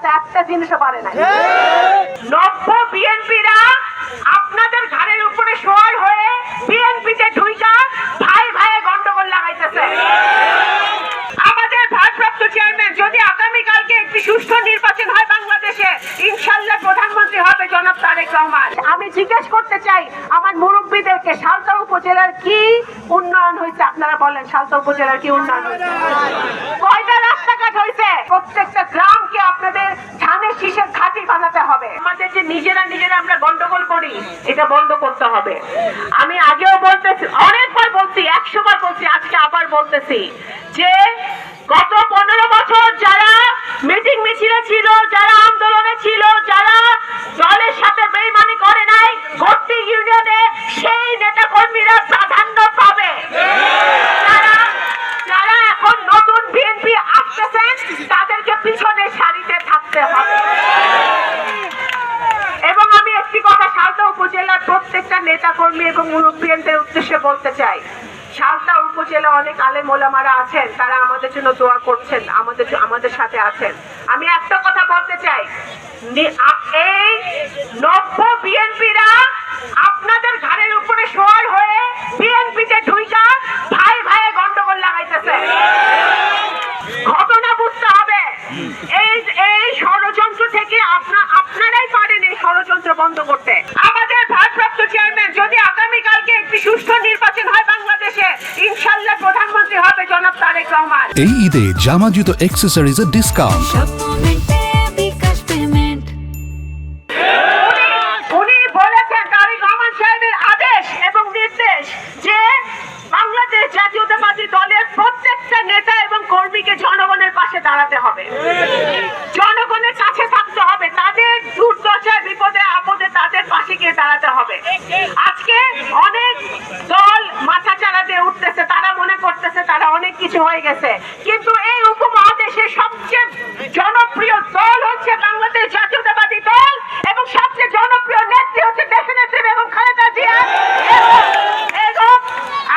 আছে, একটা জিনিসও পারে না। নব্য বিএনপিরা আপনাদের ঘাড়ের উপরে সওয়ার হয়ে বিএনপিতে ঢুইকা ভাই ভাইয়ে গন্ডগোল লাগাইতেছে। আমাদের ভারপ্রাপ্ত চেয়ারম্যান যদি আগামীকালকে একটি সুষ্ঠু নির্বাচন হয় বাংলাদেশে, ইনশাআল্লাহ প্রধানমন্ত্রী হবে জনাব তারেক রহমান। আমি জিজ্ঞেস করতে চাই আমার মুরব্বীদেরকে, সালতা উপজেলার কি উন্নয়ন হয়েছে? আপনারা বলেন, সালতা উপজেলার কি উন্নয়ন হয়েছে? কয়টা রাস্তাঘাট হয়েছে? প্রত্যেকটা গ্রামকে আপনাদের ধানের শীষের ঘাঁটি বানাতে হবে। আমাদের যে নিজেরা আমরা গন্ডগোল করি, এটা বন্ধ করতে হবে। আমি আগেও বলতেছি, অনেকবার বলছি, 100 বার বলছি, আজকে আবার বলতেছি যে গত 15 বছর যারা মিটিং মিছিলে ছিল, যারা আন্দোলনে ছিল, যারা দলের সাথে বেইমানি করে নাই, ভর্তি ইউনিয়নে সেই নেতা কর্মীরা প্রাধান্য পাবে। যারা এখন নতুন বিএনপি আসতেছেন তাদেরকে পিছনে সারিতে থাকতে হবে। এবং আমি একটি কথা সালতা উপজেলার প্রত্যেকটা নেতা কর্মী এবং মুরব্বীদের উদ্দেশ্যে বলতে চাই, সালতা উপজেলা অনেক আলেম ওলামারা আছেন, তারা আমাদের জন্য দোয়া করছেন, আমাদের সাথে আছেন। আমি একটা কথা বলতে চাই, এই নব্য বিএনপিরা আপনাদের ঘাড়ের উপরে সওয়ার হয়ে বিএনপিতে ঢুইকা ভাই ভাইয়ে গন্ডগোল লাগাইতেছে। ঘটনা বুঝতে হবে, এই ষড়যন্ত্র থেকে আপনারাই পারেন এই ষড়যন্ত্র বন্ধ করতে। আমাদের ভারপ্রাপ্ত চেয়ারম্যান যদি আগামীকালকে একটি সুষ্ঠু নির্বাচন হয় বাংলাদেশে, ইনশাআল্লাহ প্রধানমন্ত্রী হবে জনাব তারেক রহমান। এই ঈদে জামা জুতো অ্যাক্সেসরিজের ডিসকাউন্ট। উনি বলেছেন, তারেক রহমান সাহেবের আদেশ এবং নির্দেশ যে বাংলাদেশ জাতীয়তাবাদী দলের প্রত্যেকটা নেতা এবং কর্মীকে জনগণের পাশে দাঁড়াতে হবে, জনগণের কাছে থাকতে হবে, তাদের দুর্দশায় বিপদে আপদে তাদের পাশে গিয়ে দাঁড়াতে হবে। আজকে অনেক দল মাথা চারা দিয়ে উঠতেছে, তারা মনে করতেছে তারা অনেক কিছু হয়ে গেছে, কিন্তু এই উপমহাদেশের সবচেয়ে জনপ্রিয় দল হচ্ছে বাংলাদেশ জাতীয়তাবাদী দল এবং সবচেয়ে জনপ্রিয় নেত্রী হচ্ছে দেশনেত্রী বেগম খালেদা জিয়া। এবং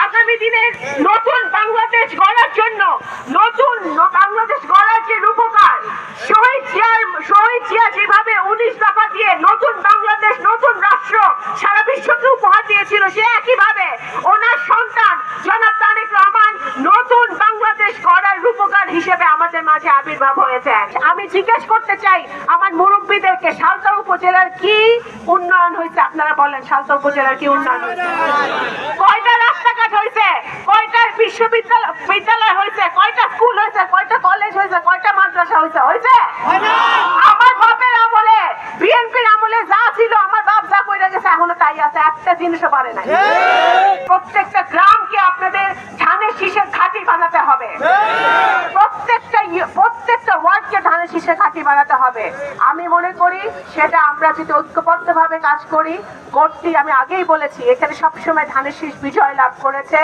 আগামী দিনে নতুন বাংলাদেশ গড়ার জন্য, নতুন বাংলাদেশ গড়ার যে রূপকার শহীদ জিয়া যেভাবে 19 দফা দিয়ে নতুন বাংলাদেশ, নতুন রাষ্ট্র সারা বিশ্বকে উপহার দিয়েছিল, সে একইভাবে ওনার সন্তান জনাব তারেক রহমান নতুন বাংলাদেশ গড়ার রূপকার হিসেবে আমাদের মাঝে আবির্ভাব হয়েছেন। আমি জিজ্ঞেস করতে চাই আমার মুরব্বীদেরকে, সালতা উপজেলার কি উন্নয়ন হয়েছে? আপনারা বলেন, সালতা উপজেলার কি উন্নয়ন হয়েছে? কয়টা রাস্তাঘাট হয়েছে? কয়টা বিশ্ববিদ্যালয় হয়েছে? কয়টা স্কুল হয়েছে? কয়টা কলেজ হয়েছে? কয়টা মাদ্রাসা হয়েছে? আমার বাপের আমলে, বিএনপির আমলে যা ছিল, আমার বাপ যা কইরা গেছে এখনো তাই আছে, একটা জিনিসও পারে না। প্রত্যেকটা গ্রামকে আপনাদের ধানের শীষের ঘাঁটি বানাতে হবে, প্রত্যেকটা ওয়ার্ডকে ধানের শীষের ঘাঁটি বানাতে হবে। আমি মনে করি সেটা আমরা যদি ঐক্যবদ্ধভাবে কাজ করি, গড়টি আমি আগেই বলেছি, এখানে সবসময় ধানের শীষ বিজয় লাভ করেছে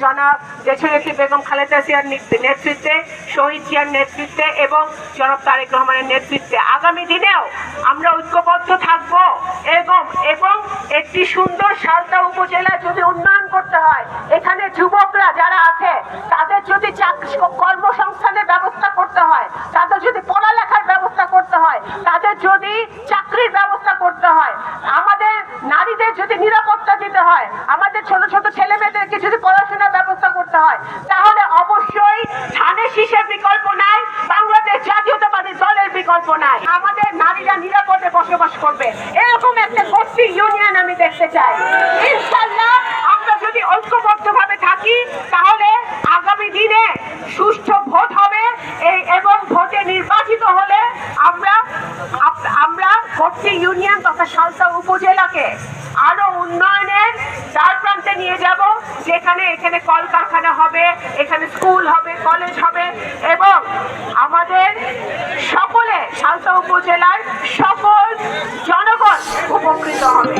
জনাব দেশনেত্রী বেগম খালেদা জিয়ার নেতৃত্বে, শহীদ জিয়ার নেতৃত্বে এবং জনাব তারেক রহমানের নেতৃত্বে। আগামী দিনেও আমরা ঐক্যবদ্ধ থাকব এবং একটি সুন্দর সালতা উপজেলা যদি উন্নয়ন করতে হয়, এখানে যুবকরা যারা আছে তাদের যদি কর্মসংস্থানের ব্যবস্থা করতে হয়, তাদের যদি পড়ালেখার ব্যবস্থা করতে হয়, তাদের যদি চাকরির ব্যবস্থা করতে হয়, আমাদের নারীদের যদি নিরাপত্তা দিতে হয়, আমাদের ছোট ছোট ছেলে মেয়েদেরকে যদি পড়াশোনার ব্যবস্থা করতে হয়, তাহলে অবশ্যই ধানের শীষের বিকল্প নাই, বাংলাদেশ জাতীয়তাবাদী দলের বিকল্প নাই। আমাদের নারীরা নিরাপদে বসবাস করবে এরকম একটা গোষ্ঠী ইউনিয়ন আমি দেখতে চাই। ইনশাআল্লাহ আমরা যদি ঐক্যবদ্ধভাবে থাকি তাহলে আগামী দিনে সুষ্ঠু ভোট হবে এবং ভোটে নির্বাচিত হলে আমরা গোষ্ঠী ইউনিয়ন তথা সালতা উপজেলাকে আরো উন্নয়নের দ্বার প্রান্তে নিয়ে যাব, যেখানে এখানে কলকারখানা হবে, এখানে স্কুল হবে, কলেজ হবে এবং আমাদের সকলে সালতা উপজেলার সকল জনগণ উপকৃত হবে।